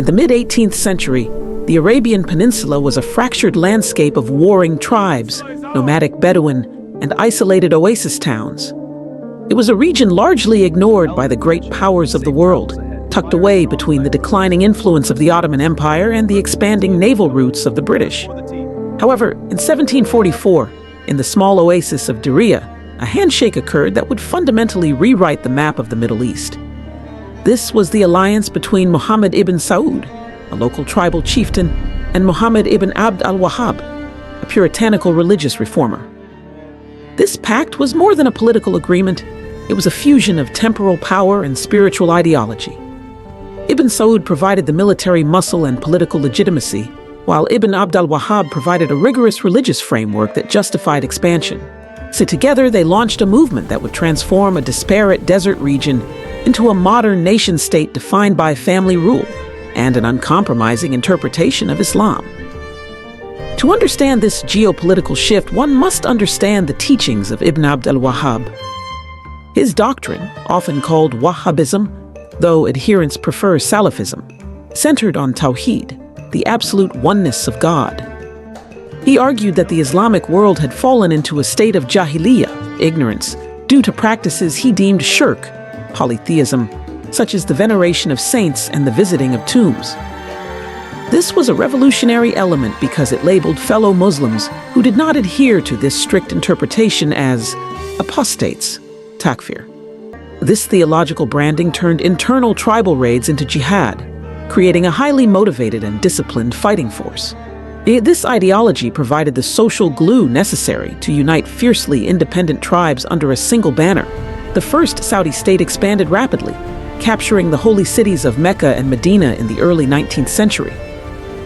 In the mid-18th century, the Arabian Peninsula was a fractured landscape of warring tribes, nomadic Bedouin, and isolated oasis towns. It was a region largely ignored by the great powers of the world, tucked away between the declining influence of the Ottoman Empire and the expanding naval routes of the British. However, in 1744, in the small oasis of Diriyah, a handshake occurred that would fundamentally rewrite the map of the Middle East. This was the alliance between Muhammad ibn Saud, a local tribal chieftain, and Muhammad ibn Abd al-Wahhab, a puritanical religious reformer. This pact was more than a political agreement. It was a fusion of temporal power and spiritual ideology. Ibn Saud provided the military muscle and political legitimacy, while Ibn Abd al-Wahhab provided a rigorous religious framework that justified expansion. So together they launched a movement that would transform a disparate desert region into a modern nation-state defined by family rule and an uncompromising interpretation of Islam. To understand this geopolitical shift, one must understand the teachings of Ibn Abd al-Wahhab. His doctrine, often called Wahhabism, though adherents prefer Salafism, centered on Tawhid, the absolute oneness of God. He argued that the Islamic world had fallen into a state of jahiliyyah, ignorance, due to practices he deemed shirk, polytheism, such as the veneration of saints and the visiting of tombs. This was a revolutionary element because it labeled fellow Muslims who did not adhere to this strict interpretation as apostates, takfir. This theological branding turned internal tribal raids into jihad, creating a highly motivated and disciplined fighting force. This ideology provided the social glue necessary to unite fiercely independent tribes under a single banner. The first Saudi state expanded rapidly, capturing the holy cities of Mecca and Medina in the early 19th century.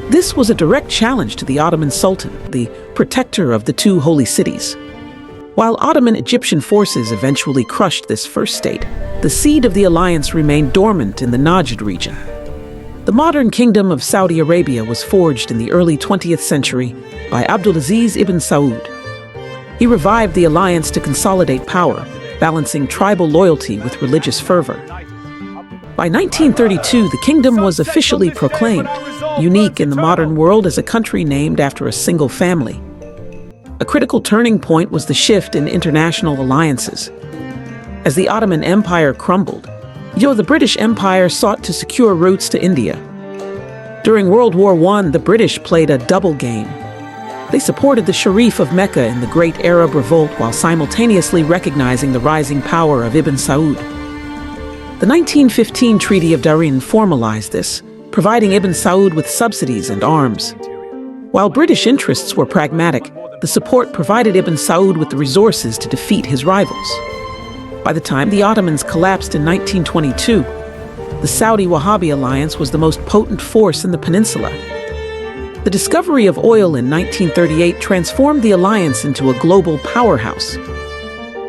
This was a direct challenge to the Ottoman Sultan, the protector of the two holy cities. While Ottoman Egyptian forces eventually crushed this first state, the seed of the alliance remained dormant in the Najd region. The modern kingdom of Saudi Arabia was forged in the early 20th century by Abdulaziz ibn Saud. He revived the alliance to consolidate power, balancing tribal loyalty with religious fervor. By 1932, the kingdom was officially proclaimed, unique in the modern world as a country named after a single family. A critical turning point was the shift in international alliances. As the Ottoman Empire crumbled, the British Empire sought to secure routes to India. During World War I, the British played a double game. They supported the Sharif of Mecca in the Great Arab Revolt while simultaneously recognizing the rising power of Ibn Saud. The 1915 Treaty of Darin formalized this, providing Ibn Saud with subsidies and arms. While British interests were pragmatic, the support provided Ibn Saud with the resources to defeat his rivals. By the time the Ottomans collapsed in 1922, the Saudi-Wahhabi alliance was the most potent force in the peninsula. The discovery of oil in 1938 transformed the alliance into a global powerhouse.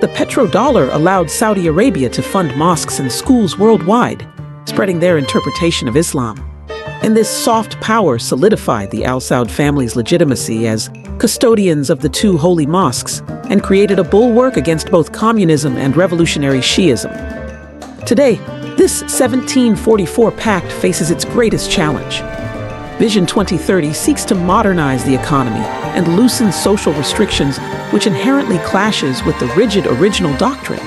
The petrodollar allowed Saudi Arabia to fund mosques and schools worldwide, spreading their interpretation of Islam. And this soft power solidified the Al Saud family's legitimacy as custodians of the two holy mosques and created a bulwark against both communism and revolutionary Shiism. Today, this 1744 pact faces its greatest challenge. Vision 2030 seeks to modernize the economy and loosen social restrictions, which inherently clashes with the rigid original doctrine.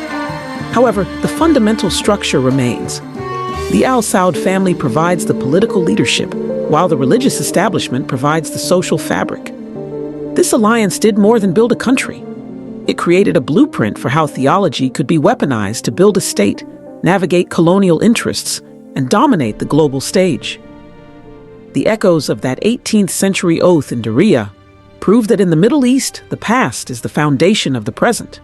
However, the fundamental structure remains. The Al Saud family provides the political leadership, while the religious establishment provides the social fabric. This alliance did more than build a country. It created a blueprint for how theology could be weaponized to build a state, navigate colonial interests, and dominate the global stage. The echoes of that 18th century oath in Diriyah prove that in the Middle East, the past is the foundation of the present.